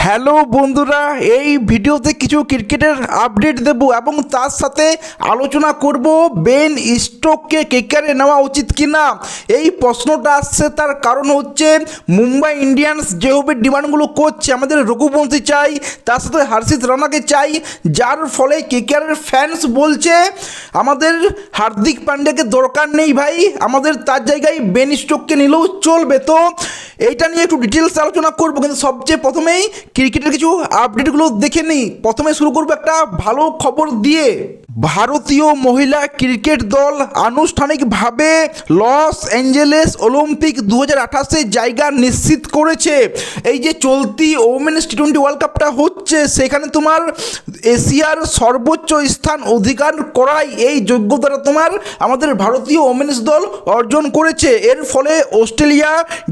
Hello বন্ধুরা, এই ভিডিওতে কিছু ক্রিকেটের আপডেট দেব এবং তার সাথে আলোচনা করব বেন স্টোককে কেকেআরে নেওয়া উচিত কিনা। এই প্রশ্নটা আসছে তার কারণ হচ্ছে মুম্বাই ইন্ডিয়ান্স যেভাবে ডিমান্ডগুলো করছে, আমাদের রঘুবংশী চাই, তার সাথে হর্ষিত রানাকে চাই, যার ফলে কেকেআরের ফ্যান্স বলছে আমাদের হার্দিক পান্ডিয়াকে দরকার নেই ভাই, আমাদের তার জায়গায় বেন স্টোককে নিলেও চলবে। তো এইটা নিয়ে একটু ডিটেলস আলোচনা করবো, কিন্তু সবচেয়ে প্রথমেই ক্রিকেটের কিছু আপডেটগুলো দেখে নিই। প্রথমে শুরু করবো একটা ভালো খবর দিয়ে। ভারতীয় মহিলা ক্রিকেট দল আনুষ্ঠানিকভাবে লস অ্যাঞ্জেলেস অলিম্পিক 2028 জায়গা নিশ্চিত করেছে। এই যে চলতি ওমেন্স টি-20 ওয়ার্ল্ড কাপটা হচ্ছে, সেখানে তোমার এশিয়ার সর্বোচ্চ স্থান অধিকার করাই এই যোগ্যতাটা তোমার আমাদের ভারতীয় ওমেন্স দল অর্জন করেছে। এর ফলে অস্ট্রেলিয়া,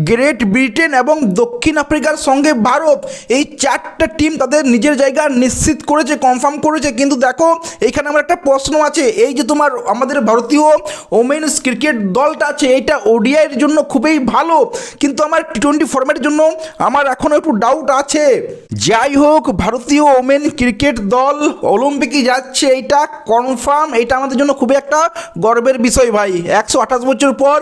গ্রেট ব্রিটেন এবং দক্ষিণ আফ্রিকার সঙ্গে ভারত, এই চারটা টিম তাদের নিজের জায়গা নিশ্চিত করেছে, কনফার্ম করেছে। কিন্তু দেখো এইখানে আমার একটা প্রশ্ন আছে, এই যে তোমার আমাদের ভারতীয় ওমেন্স ক্রিকেট দলটা আছে, এইটা ওডিআইয়ের জন্য খুবই ভালো, কিন্তু আমার টি-20 ফরম্যাটের জন্য আমার এখনও একটু ডাউট আছে। যাই হোক, ভারতীয় ওমেন ক্রিকেট দল অলিম্পিকে যাচ্ছে এইটা কনফার্ম, এটা আমাদের জন্য খুবই একটা গর্বের বিষয় ভাই। 128 বছর পর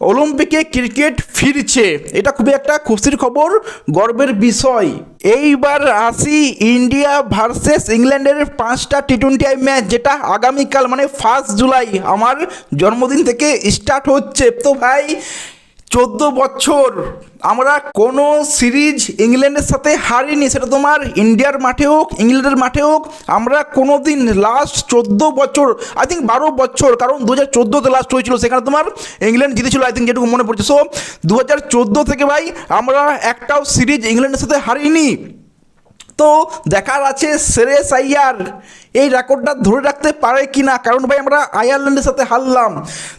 অলিম্পিকে ক্রিকেট ফিরছে, এটা খুবই একটা খুশির খবর, গর্বের বিষয়। এইবার আসি ইন্ডিয়া ভার্সেস ইংল্যান্ডের 5টা টি-20 ম্যাচ, যেটা আগামীকাল মানে 1 জুলাই আমার জন্মদিন থেকে স্টার্ট হচ্ছে। তো ভাই 14 বছর আমরা কোনো সিরিজ ইংল্যান্ডের সাথে হারিনি, সেটা তোমার ইন্ডিয়ার মাঠে হোক ইংল্যান্ডের মাঠে হোক। আমরা কোনো দিন লাস্ট 14 বছর, আই থিঙ্ক 12 বছর, কারণ 2014তে লাস্ট হয়েছিল, সেখানে তোমার ইংল্যান্ড জিতেছিল আই থিঙ্ক, যেটুকু মনে পড়ছে। সো 2014 থেকে ভাই আমরা একটাও সিরিজ ইংল্যান্ডের সাথে হারিনি। তো দেখার আছে শ্রেয়স আইয়ার এই রেকর্ডটা ধরে রাখতে পারে কি না, কারণ ভাই আমরা আয়ারল্যান্ডের সাথে হারলাম।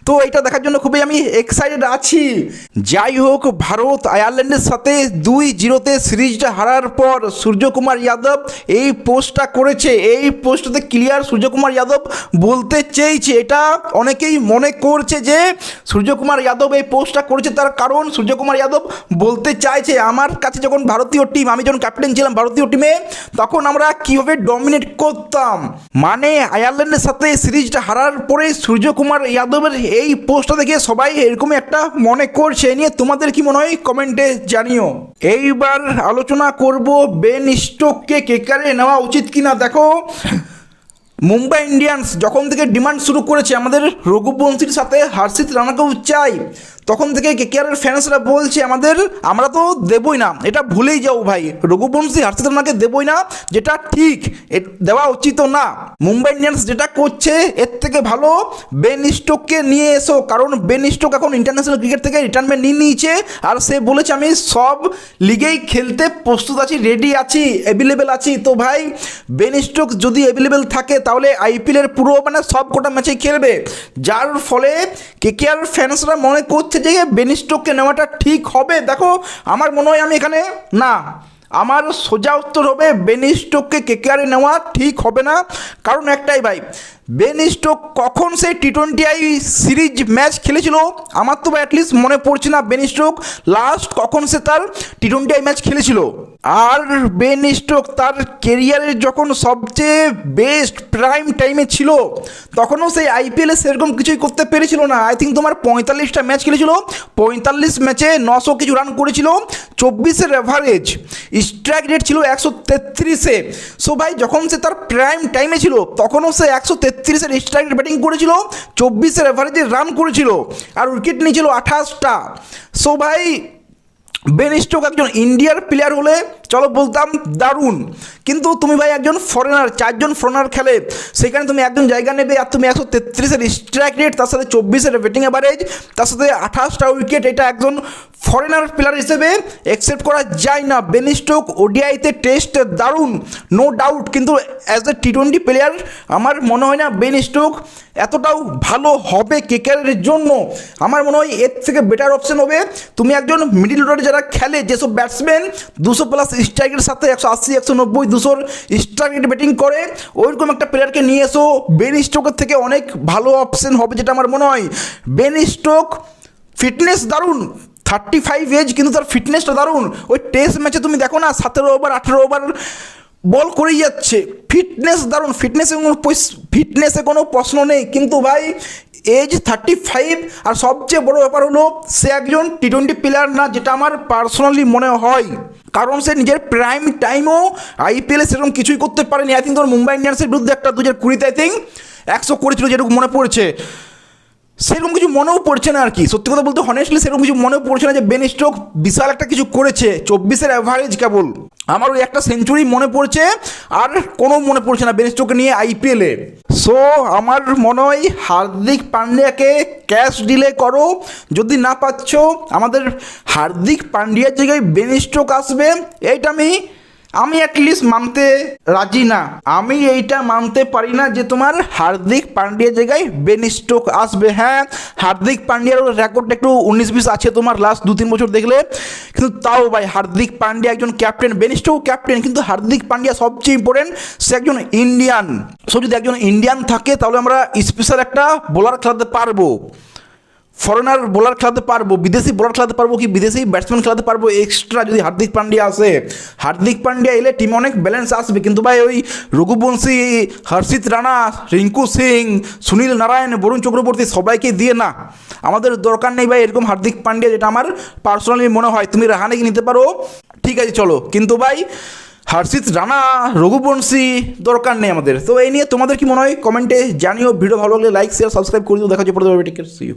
তো এটা দেখার জন্য খুবই আমি এক্সাইটেড আছি। যাই হোক, ভারত আয়ারল্যান্ডের সাথে 2-0 সিরিজটা হারার পর সূর্যকুমার যাদব এই পোস্টটা করেছে। এই পোস্টটাতে ক্লিয়ার সূর্যকুমার যাদব বলতে চেয়েছে, এটা অনেকেই মনে করছে যে সূর্যকুমার যাদব এই পোস্টটা করেছে তার কারণ সূর্যকুমার যাদব বলতে চাইছে আমার কাছে যখন ভারতীয় টিম, আমি যখন ক্যাপ্টেন ছিলাম ভারতীয় টিমে, তখন আমরা কীভাবে ডমিনেট করতাম। মানে আয়ারল্যান্ডের সাথে সিরিজটা হারার পরে সূর্যকুমার যাদবের এই পোস্টটা দেখে সবাই এরকমই একটা মনে করছে। নিয়ে তোমাদের কি মনে হয় কমেন্টে জানিও। এইবার আলোচনা করব বেন স্টোককে কেকেআরে নেওয়া উচিত কিনা। দেখো, মুম্বাই ইন্ডিয়ান্স যখন থেকে ডিমান্ড শুরু করেছে আমাদের রঘুবংশীর সাথে হর্ষিত রানাকেও চাই, তখন থেকে কেকেআরের ফ্যান্সরা বলছে আমরা তো দেবই না, এটা ভুলেই যাও ভাই, রঘুবংশী হর্ষিত রানাকে দেবই না, যেটা ঠিক দেওয়া উচিত না। মুম্বাই ইন্ডিয়ান্স যেটা করছে এর থেকে ভালো বেন স্টোককে নিয়ে এসো, কারণ বেন স্টোক এখন ইন্টারন্যাশনাল ক্রিকেট থেকে রিটায়ারমেন্ট নিয়ে নিয়েছে, আর সে বলেছে আমি সব লিগেই খেলতে প্রস্তুত আছি, রেডি আছি, অ্যাভেলেবেল আছি। তো ভাই বেন স্টোক যদি অ্যাভেলেবেল থাকে তাহলে আইপিএলের পুরো মানে সব কটা ম্যাচেই খেলবে, যার ফলে কেকেআর ফ্যান্সরা মনে করছে যে বেন স্টোককে নেওয়াটা ঠিক হবে। দেখো আমার মনে হয় আমি এখানে না, আমার সোজা উত্তর হবে বেন স্টোককে কেকেআরে নেওয়া ঠিক হবে না। কারণ একটাই ভাই, বেন স্টোক কখন সেই টি-20 সিরিজ ম্যাচ খেলেছিল আমার তো অ্যাটলিস্ট মনে পড়ছে না বেন স্টোক লাস্ট কখন সে তার টি-20 ম্যাচ খেলেছিল। আর বেন স্টোক তার কেরিয়ারের যখন সবচেয়ে বেস্ট প্রাইম টাইমে ছিল, তখনও সেই আইপিএলে সেরকম কিছুই করতে পেরেছিল না। আই থিঙ্ক তোমার 45টা ম্যাচ খেলেছিল, 45 ম্যাচে 900 কিছু রান করেছিল, 24-এর অ্যাভারেজ, স্ট্রাইক রেট ছিল 133-এ। সো ভাই যখন সে তার প্রাইম টাইমে ছিল তখনও সে 133-এর স্ট্রাইক রেট ব্যাটিং করেছিল, 24-এর অ্যাভারেজে রান করেছিল, আর উইকেট নিয়েছিল 28টা। সো ভাই বেন স্টোক একজন ইন্ডিয়ার প্লেয়ার হলে চলো বলতাম দারুণ, কিন্তু তুমি ভাই একজন ফরেনার, 4 জন ফরেনার খেলে, সেখানে তুমি একজন জায়গা নেবে আর তুমি 133-এর স্ট্রাইক রেট, তার সাথে 24-এর ব্যাটিং অ্যাভারেজ, তার সাথে 28টা উইকেট, এটা একজন ফরেনার প্লেয়ার হিসেবে অ্যাকসেপ্ট করা যায় না। বেন স্টোক ওডিআইতে টেস্ট দারুণ নো ডাউট, কিন্তু অ্যাজ এ টি-20 প্লেয়ার আমার মনে হয় না বেন স্টোক এতটাও ভালো হবে কেকেআরের জন্য। আমার মনে হয় এর থেকে বেটার অপশন হবে তুমি একজন মিডিল অর্ডারে যারা খেলে, যেসব ব্যাটসম্যান 200+ স্ট্রাইকের সাথে 180, 190, 200 স্ট্রাইক রেট ব্যাটিং করে, ওইরকম একটা প্লেয়ারকে নিয়ে এসো, বেন স্টোকের থেকে অনেক ভালো অপশন হবে যেটা আমার মনে হয়। বেন স্টোক ফিটনেস দারুণ, 35 এজ, কিন্তু তার ফিটনেসটা দারুণ। ওই টেস্ট ম্যাচে তুমি দেখো না, 17 ওভার 18 ওভার বল করেই যাচ্ছে, ফিটনেস দারুণ, ফিটনেসে কোনো প্রশ্ন নেই। কিন্তু ভাই এজ 35, আর সবচেয়ে বড় ব্যাপার হলো সে একজন টি-20 প্লেয়ার না, যেটা আমার পার্সোনালি মনে হয়, কারণ সে নিজের প্রাইম টাইমও আইপিএলে সেরকম কিছুই করতে পারেনি। আই থিঙ্ক তোর মুম্বাই ইন্ডিয়ান্সের বিরুদ্ধে একটা 2020 আই থিঙ্ক 100 করেছিল, যেটুকু মনে পড়েছে। সেরকম কিছু মনেও পড়ছে না আর কি, সত্যি কথা বলতে হনেস্টলি সেরকম কিছু মনেও পড়ছে না যে বেন স্টোক বিশাল একটা কিছু করেছে। 24-এর অ্যাভারেজ কেবল, আমার ওই একটা সেঞ্চুরি মনে পড়ছে, আর কোনো মনে পড়ছে না বেন স্টোককে নিয়ে আইপিএলে। সো আমার মনে হয় হার্দিক পান্ডিয়াকে ক্যাশ ডিলে করো, যদি না পাচ্ছ আমাদের হার্দিক পান্ডিয়ার জায়গায় বেন স্টোক আসবে, এইটা আমি অ্যাটলিস্ট মানতে রাজি না। আমি এইটা মানতে পারি না যে তোমার হার্দিক পান্ডিয়ার জায়গায় বেন স্টোক আসবে। হ্যাঁ, হার্দিক পান্ডিয়ার রেকর্ডটা একটু 19-20 আছে তোমার লাস্ট 2-3 বছর দেখলে, কিন্তু তাও ভাই হার্দিক পান্ডিয়া একজন ক্যাপ্টেন, বেন স্টোক ক্যাপ্টেন, কিন্তু হার্দিক পান্ডিয়া সবচেয়ে ইম্পর্টেন্ট, সে একজন ইন্ডিয়ান। সো যদি একজন ইন্ডিয়ান থাকে তাহলে আমরা স্পেশাল একটা বোলার খেলাতে পারবো, ফরেনার বোলার খেলাতে পারবো, বিদেশি বোলার খেলাতে পারবো, কি বিদেশি ব্যাটসম্যান খেলাতে পারবো এক্সট্রা, যদি হার্দিক পান্ডিয়া আসে। হার্দিক পান্ডিয়া এলে টিমে অনেক ব্যালেন্স আসবে, কিন্তু ভাই ওই রঘুবংশী, হর্ষিত রানা, রিঙ্কু সিং, সুনীল নারায়ণ, বরুণ চক্রবর্তী সবাইকে দিয়ে না, আমাদের দরকার নেই ভাই এরকম হার্দিক পান্ডিয়া, যেটা আমার পার্সোনালি মনে হয়। তুমি রাহানেকে নিতে পারো, ঠিক আছে চলো, কিন্তু ভাই হর্ষিত রানা, রঘুবংশী দরকার নেই আমাদের। তো এই নিয়ে তোমাদের কি মনে হয় কমেন্টে জানিও। ভিডিও ভালো লাগলে লাইক শেয়ার সাবস্ক্রাইব করে দিও। দেখা হচ্ছে পরে, টেক কেয়ার, সি ইউ।